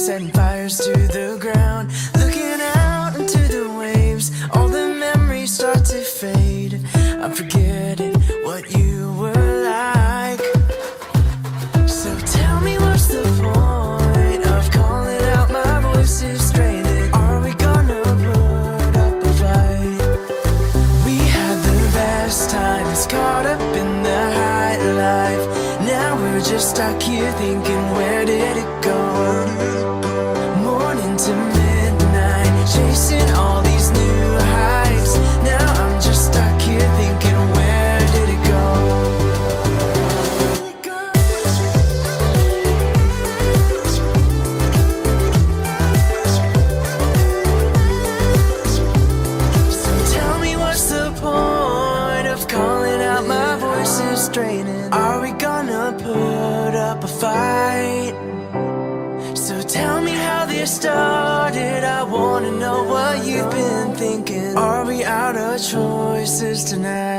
setting fires to the ground, looking out into the waves. All the memories start to fade. I'm forgetting what you were like. So tell me what's the point of calling out my voice is straining? Are we gonna put up a fight? We had the best times caught up in the high life. Now we're just stuck here thinking, where did it go? Morning to midnight, chasing all these new heights. Now I'm just stuck here thinking, where did it go? So tell me what's the point of calling out my voice is straining? Are we gonna put up a fight? So tell me how this started. I wanna know what you've been thinking. Are we out of choices tonight?